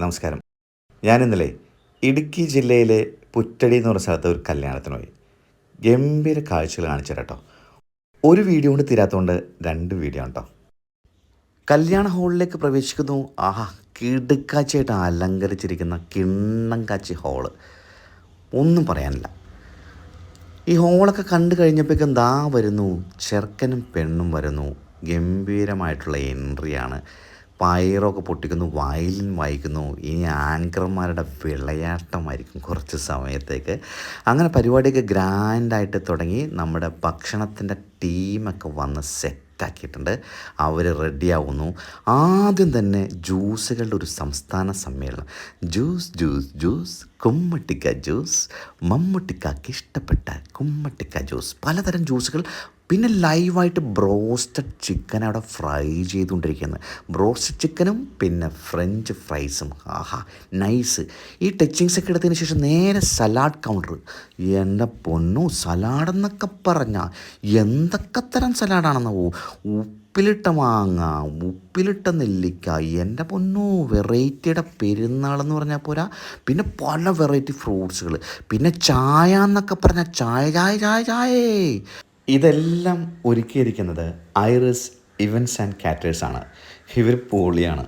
നമസ്കാരം. ഞാനിന്നലെ ഇടുക്കി ജില്ലയിലെ പുറ്റടി എന്ന് പറഞ്ഞ സ്ഥലത്ത് ഒരു കല്യാണത്തിന് പോയി. ഗംഭീര കാഴ്ചകൾ കാണിച്ചു തരാം കേട്ടോ. ഒരു വീഡിയോ കൊണ്ട് തീരാത്തതുകൊണ്ട് 2 വീഡിയോ ആണ് കേട്ടോ. കല്യാണ ഹാളിലേക്ക് പ്രവേശിക്കുന്നു. ആഹാ, കിടുക്കാഴ്ചയായിട്ട് അലങ്കരിച്ചിരിക്കുന്ന കിണ്ണം കാച്ചി ഹാള്. ഒന്നും പറയാനില്ല. ഈ ഹോളൊക്കെ കണ്ടു കഴിഞ്ഞപ്പോഴേക്കും ദാ വരുന്നു ചെറുക്കനും പെണ്ണും വരുന്നു. ഗംഭീരമായിട്ടുള്ള എൻട്രിയാണ്. പയറൊക്കെ പൊട്ടിക്കുന്നു, വയലിൻ വായിക്കുന്നു. ഇനി ആങ്കർമാരുടെ വിളയാട്ടമായിരിക്കും കുറച്ച് സമയത്തേക്ക്. അങ്ങനെ പരിപാടിയൊക്കെ ഗ്രാൻഡായിട്ട് തുടങ്ങി. നമ്മുടെ ഭക്ഷണത്തിൻ്റെ ടീമൊക്കെ വന്ന് സെറ്റാക്കിയിട്ടുണ്ട്. അവർ റെഡിയാവുന്നു. ആദ്യം തന്നെ ജ്യൂസുകളുടെ ഒരു സംസ്ഥാന സമ്മേളനം. ജ്യൂസ് ജ്യൂസ് ജ്യൂസ്, കുമ്മട്ടിക്ക ജ്യൂസ്, മമ്മൂട്ടിക്കാക്ക് ഇഷ്ടപ്പെട്ട കുമ്മട്ടിക്ക ജ്യൂസ്, പലതരം ജ്യൂസുകൾ. പിന്നെ ലൈവായിട്ട് ബ്രോസ്റ്റഡ് ചിക്കൻ അവിടെ ഫ്രൈ ചെയ്തുകൊണ്ടിരിക്കുന്നത്. ബ്രോസ്റ്റഡ് ചിക്കനും പിന്നെ ഫ്രഞ്ച് ഫ്രൈസും. ആഹാ, നൈസ്. ഈ ടച്ചിങ്സൊക്കെ എടുത്തതിന് ശേഷം നേരെ സലാഡ് കൗണ്ടർ. എൻ്റെ പൊന്നു, സലാഡെന്നൊക്കെ പറഞ്ഞാൽ എന്തൊക്കെ തരം സലാഡാണെന്നാവോ. ഉപ്പിലിട്ട മാങ്ങ, ഉപ്പിലിട്ട നെല്ലിക്ക, എൻ്റെ പൊന്നു, വെറൈറ്റിയുടെ പെരുന്നാളെന്ന് പറഞ്ഞാൽ പോരാ. പിന്നെ പല വെറൈറ്റി ഫ്രൂട്ട്സുകൾ. പിന്നെ ചായ എന്നൊക്കെ പറഞ്ഞാൽ ചായ ചായ ചായ ചായേ. ഇതെല്ലാം ഒരുക്കിയിരിക്കുന്നത് ഐറിസ് ഇവൻറ്റ്സ് ആൻഡ് കാറ്റേഴ്സാണ്. ഇവർ പൊളിയാണ്.